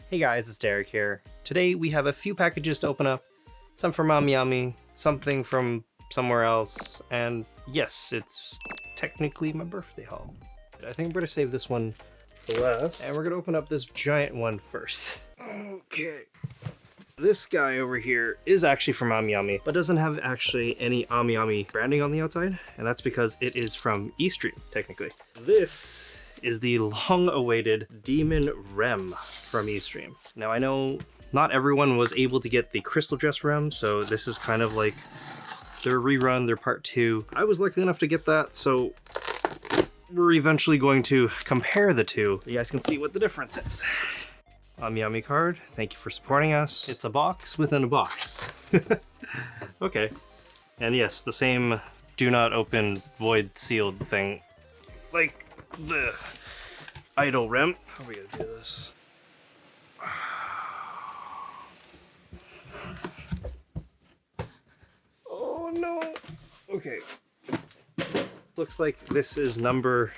Hey guys, it's Derek here. Today we have a few packages to open up. Some from Amiami, something from somewhere else, and yes, it's technically my birthday haul. I think we're gonna save this one for last, and we're gonna open up this giant one first. Okay. This guy over here is actually from Amiami, but doesn't have actually any Amiami branding on the outside, and that's because it is from Eastream, technically. This is the long-awaited Demon Rem from Eastream. Now I know not everyone was able to get the Crystal Dress Rem, so this is kind of like their rerun, their part 2. I was lucky enough to get that, so we're eventually going to compare the two. You guys can see what the difference is. Amiami card, thank you for supporting us. It's a box within a box. Okay. And yes, the same do not open void sealed thing. Like the idle rem. How are we gonna do this? Oh no. Okay. Looks like this is number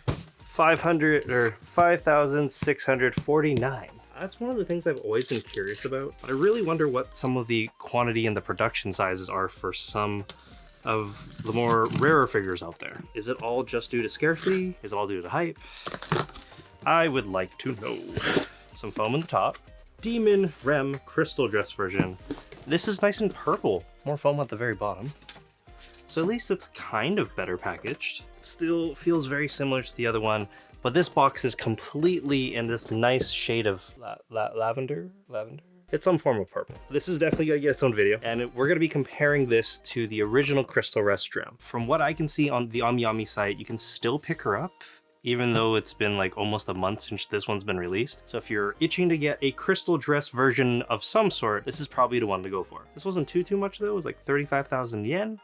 500 or 5,649. That's one of the things I've always been curious about. I really wonder what some of the quantity and the production sizes are for some of the more rarer figures out there. Is it all just due to scarcity? Is it all due to hype? I would like to know. Some foam on the top. Demon Rem Crystal Dress version. This is nice and purple. More foam at the very bottom. So at least it's kind of better packaged. It still feels very similar to the other one, but this box is completely in this nice shade of lavender? It's some form of purple. This is definitely gonna get its own video, and we're gonna be comparing this to the original Crystal Rest Rem. From what I can see on the Amiami site, you can still pick her up, even though it's been like almost a month since this one's been released. So if you're itching to get a Crystal Dress version of some sort, this is probably the one to go for. This wasn't too much though, it was like 35,000 yen.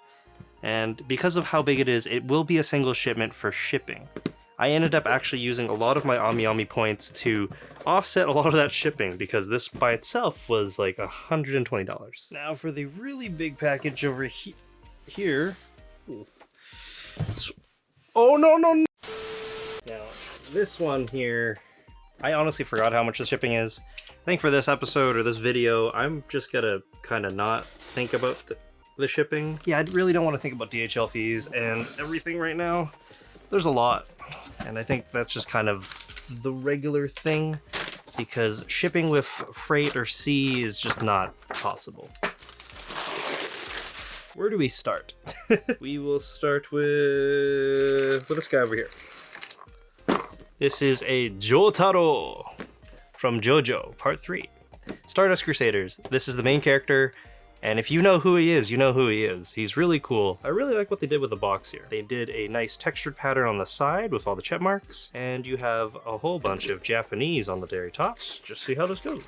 And because of how big it is, it will be a single shipment for shipping. I ended up actually using a lot of my Amiami points to offset a lot of that shipping because this by itself was like $120. Now for the really big package over here. Oh no. Now this one here, I honestly forgot how much the shipping is. I think for this episode or this video, I'm just gonna kind of not think about the shipping. Yeah, I really don't want to think about DHL fees and everything right now. There's a lot, and I think that's just kind of the regular thing because shipping with freight or sea is just not possible. Where do we start? We will start with this guy over here. This is a Jotaru from JoJo Part 3. Stardust Crusaders. This is the main character. And if you know who he is, you know who he is. He's really cool. I really like what they did with the box here. They did a nice textured pattern on the side with all the check marks, and you have a whole bunch of Japanese on the very top. Just see how this goes.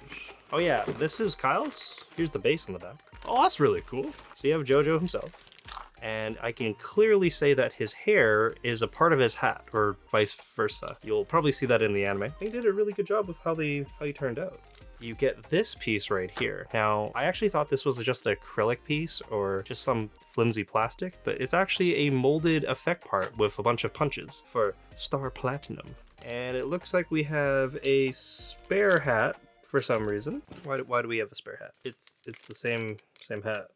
Oh yeah, this is Kyle's. Here's the base on the back. Oh, that's really cool. So you have JoJo himself. And I can clearly say that his hair is a part of his hat, or vice versa. You'll probably see that in the anime. I think they did a really good job of how he turned out. You get this piece right here. Now, I actually thought this was just an acrylic piece or just some flimsy plastic, but it's actually a molded effect part with a bunch of punches for Star Platinum. And it looks like we have a spare hat for some reason. Why do we have a spare hat? It's the same hat.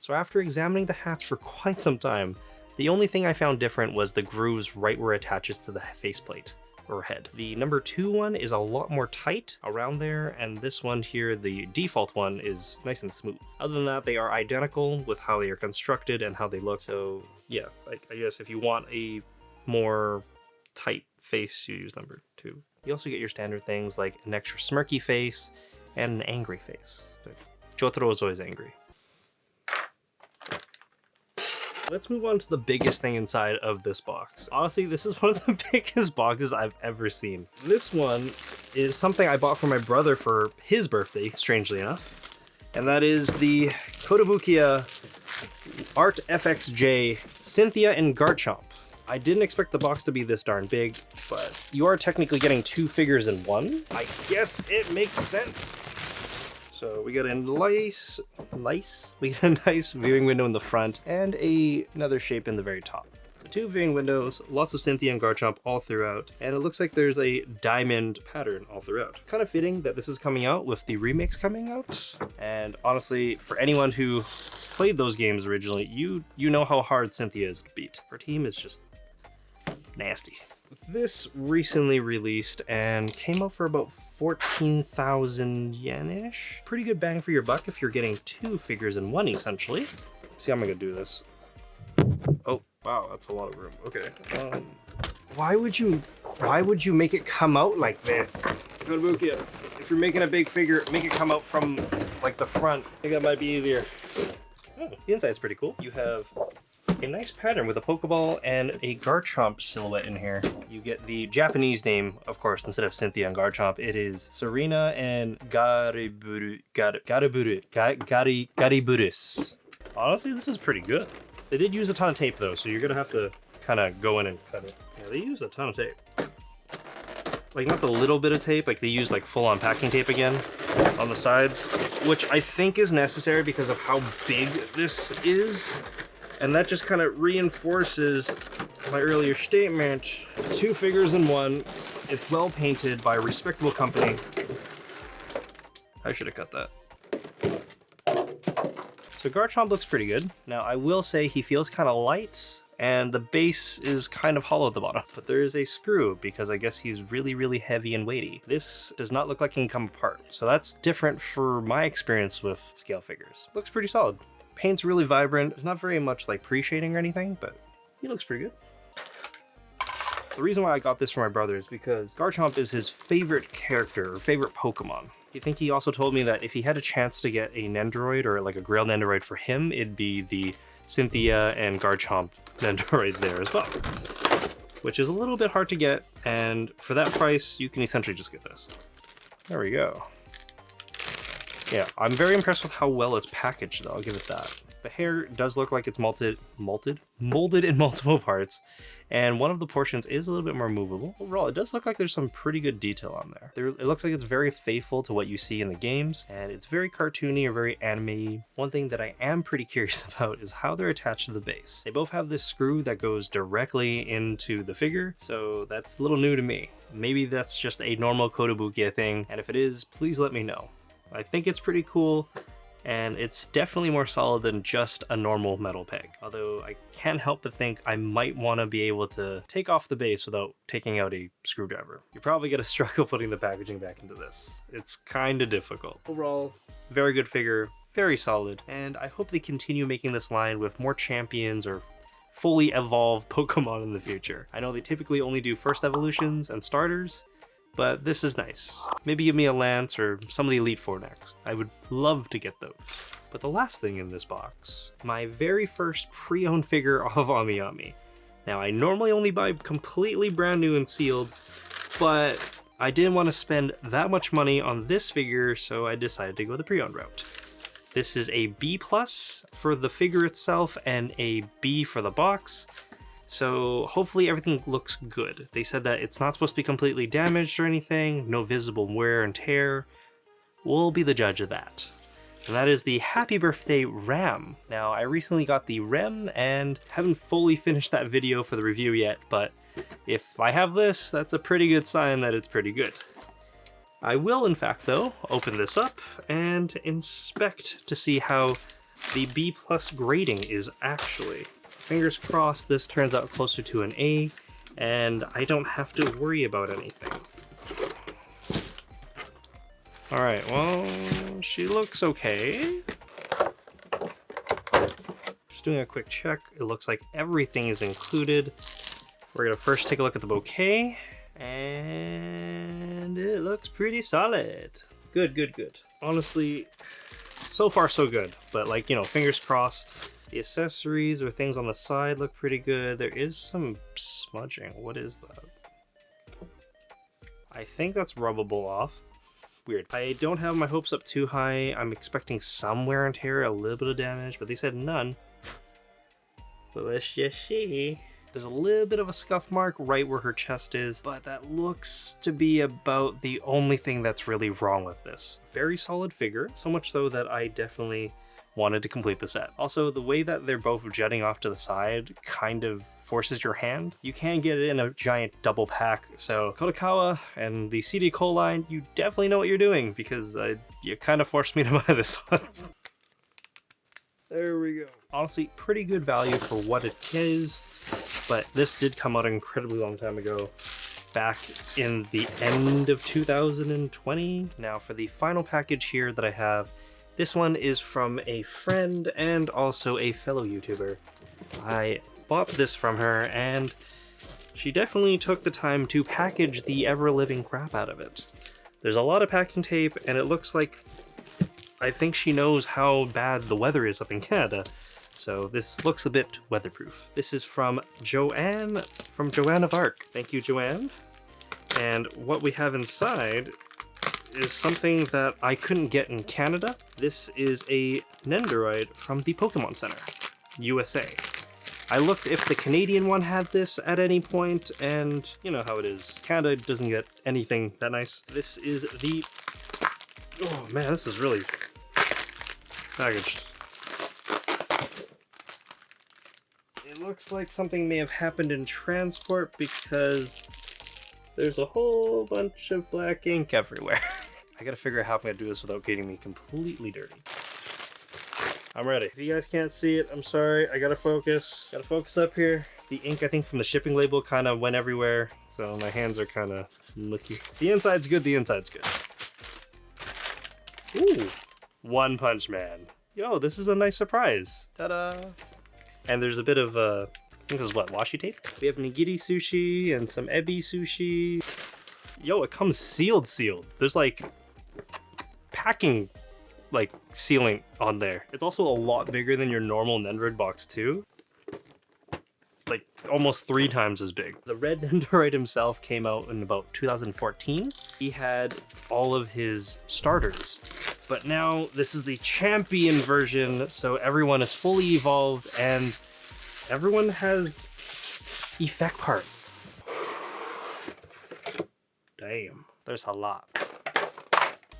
So after examining the hats for quite some time, the only thing I found different was the grooves right where it attaches to the faceplate or head. The number 2 one is a lot more tight around there, and this one here, the default one, is nice and smooth. Other than that, they are identical with how they are constructed and how they look. So yeah, I guess if you want a more tight face, you use number 2. You also get your standard things like an extra smirky face and an angry face. Jotaru is always angry. Let's move on to the biggest thing inside of this box. Honestly, this is one of the biggest boxes I've ever seen. This one is something I bought for my brother for his birthday, strangely enough. And that is the Kotobukiya Art FXJ Cynthia and Garchomp. I didn't expect the box to be this darn big, but you are technically getting 2 figures in one. I guess it makes sense. So we got a nice viewing window in the front and another shape in the very top. 2 viewing windows, lots of Cynthia and Garchomp all throughout, and it looks like there's a diamond pattern all throughout. Kind of fitting that this is coming out with the remakes coming out, and honestly, for anyone who played those games originally, you know how hard Cynthia is to beat. Her team is just nasty. This recently released and came out for about 14,000 yen-ish. Pretty good bang for your buck if you're getting 2 figures in one, essentially. See how I'm gonna do this. Oh, wow, that's a lot of room. Okay. Why would you make it come out like this? Kotobukiya, if you're making a big figure, make it come out from like the front. I think that might be easier. Oh, the inside's pretty cool. You have a nice pattern with a Pokeball and a Garchomp silhouette in here. You get the Japanese name, of course, instead of Cynthia and Garchomp. It is Serena and Gariburus. Honestly, this is pretty good. They did use a ton of tape though, so you're gonna have to kind of go in and cut it. Yeah, they used a ton of tape. Like not the little bit of tape, like they used like full-on packing tape again on the sides, which I think is necessary because of how big this is. And that just kind of reinforces my earlier statement. 2 figures in one. It's well painted by a respectable company. I should have cut that. So Garchomp looks pretty good. Now I will say he feels kind of light and the base is kind of hollow at the bottom, but there is a screw because I guess he's really, really heavy and weighty. This does not look like it can come apart. So that's different for my experience with scale figures. Looks pretty solid. Paint's really vibrant. There's not very much like pre-shading or anything, but he looks pretty good. The reason why I got this for my brother is because Garchomp is his favorite character, or favorite Pokemon. I think he also told me that if he had a chance to get a Nendoroid or like a Grail Nendoroid for him, it'd be the Cynthia and Garchomp Nendoroid there as well. Which is a little bit hard to get, and for that price, you can essentially just get this. There we go. Yeah, I'm very impressed with how well it's packaged though, I'll give it that. The hair does look like it's molded in multiple parts, and one of the portions is a little bit more movable. Overall, it does look like there's some pretty good detail on there. It looks like it's very faithful to what you see in the games, and it's very cartoony or very anime-y. One thing that I am pretty curious about is how they're attached to the base. They both have this screw that goes directly into the figure, so that's a little new to me. Maybe that's just a normal Kotobukiya thing, and if it is, please let me know. I think it's pretty cool, and it's definitely more solid than just a normal metal peg. Although I can't help but think I might want to be able to take off the base without taking out a screwdriver. You're probably going to struggle putting the packaging back into this. It's kind of difficult. Overall, very good figure, very solid, and I hope they continue making this line with more champions or fully evolved Pokemon in the future. I know they typically only do first evolutions and starters, but this is nice. Maybe give me a Lance or some of the Elite Four next. I would love to get those. But the last thing in this box, my very first pre-owned figure of Amiami. Now I normally only buy completely brand new and sealed, but I didn't want to spend that much money on this figure, so I decided to go the pre-owned route. This is a B+ for the figure itself and a B for the box. So hopefully everything looks good. They said that it's not supposed to be completely damaged or anything, no visible wear and tear. We'll be the judge of that. And that is the Happy Birthday Ram. Now I recently got the Rem and haven't fully finished that video for the review yet, but if I have this, that's a pretty good sign that it's pretty good. I will in fact though open this up and inspect to see how the B+ grading is actually. Fingers crossed this turns out closer to an A, and I don't have to worry about anything. Alright, well, she looks okay. Just doing a quick check. It looks like everything is included. We're gonna first take a look at the bouquet, and it looks pretty solid. Good, good, good. Honestly, so far so good, but like, you know, fingers crossed. The accessories or things on the side look pretty good. There is some smudging. What is that? I think that's rubbable off. Weird. I don't have my hopes up too high. I'm expecting some wear and tear, a little bit of damage, but they said none. But let's just see. There's a little bit of a scuff mark right where her chest is, but that looks to be about the only thing that's really wrong with this. Very solid figure, so much so that I definitely wanted to complete the set. Also, the way that they're both jetting off to the side kind of forces your hand. You can get it in a giant double pack, so Kodokawa and the CD Cole line, you definitely know what you're doing, because you kind of forced me to buy this one. There we go. Honestly, pretty good value for what it is, but this did come out an incredibly long time ago, back in the end of 2020. Now for the final package here that I have, this one is from a friend and also a fellow YouTuber. I bought this from her and she definitely took the time to package the ever-living crap out of it. There's a lot of packing tape and it looks like I think she knows how bad the weather is up in Canada, so this looks a bit weatherproof. This is from Joanne of Arc. Thank you, Joanne. And what we have inside is something that I couldn't get in Canada. This is a Nendoroid from the Pokemon Center, USA. I looked if the Canadian one had this at any point, and you know how it is. Canada doesn't get anything that nice. This is the... Oh man, this is really packaged. It looks like something may have happened in transport because there's a whole bunch of black ink everywhere. I gotta figure out how I'm gonna do this without getting me completely dirty. I'm ready. If you guys can't see it, I'm sorry. I gotta focus. Gotta focus up here. The ink, I think, from the shipping label kind of went everywhere, so my hands are kind of mucky. The inside's good, the inside's good. Ooh, One Punch Man. Yo, this is a nice surprise. Ta-da! And there's a bit of, I think this is what, washi tape? We have nigiri sushi and some ebi sushi. Yo, it comes sealed. There's like packing, like sealing on there. It's also a lot bigger than your normal Nendoroid box too. Like almost 3 times as big. The red Nendoroid himself came out in about 2014. He had all of his starters. But now this is the champion version, so everyone is fully evolved and everyone has effect parts. Damn, there's a lot.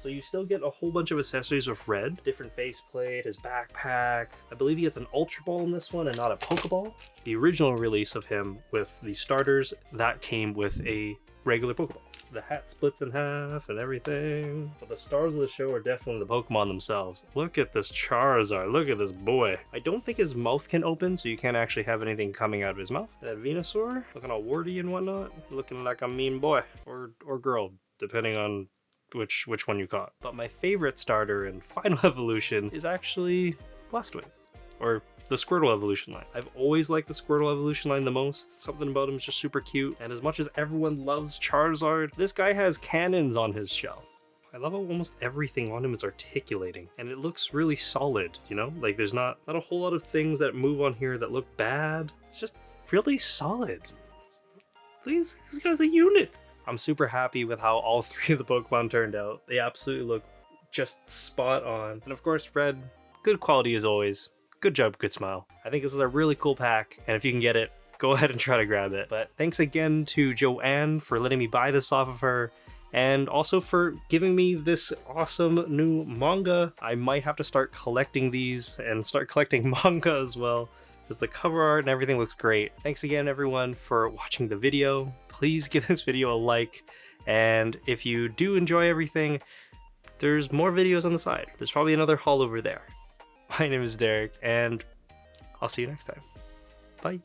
So you still get a whole bunch of accessories with red. Different faceplate, his backpack. I believe he gets an Ultra Ball in this one and not a Pokeball. The original release of him with the starters, that came with a regular Pokeball. The hat splits in half and everything. But the stars of the show are definitely the Pokemon themselves. Look at this Charizard, look at this boy. I don't think his mouth can open, so you can't actually have anything coming out of his mouth. That Venusaur, looking all warty and whatnot. Looking like a mean boy, or girl, depending on which one you caught. But my favorite starter in Final Evolution is actually Blastoise, or the Squirtle evolution line. I've always liked the Squirtle evolution line the most. Something about him is just super cute. And as much as everyone loves Charizard, this guy has cannons on his shell. I love how almost everything on him is articulating and it looks really solid, you know? Like there's not a whole lot of things that move on here that look bad. It's just really solid. Please, this guy's a unit. I'm super happy with how all 3 of the Pokemon turned out. They absolutely look just spot on. And of course, red, good quality as always. Good job, good smile. I think this is a really cool pack, and if you can get it, go ahead and try to grab it. But thanks again to Joanne for letting me buy this off of her, and also for giving me this awesome new manga. I might have to start collecting these and start collecting manga as well, because the cover art and everything looks great. Thanks again, everyone, for watching the video. Please give this video a like, and if you do enjoy everything, there's more videos on the side. There's probably another haul over there. My name is Derek, and I'll see you next time. Bye.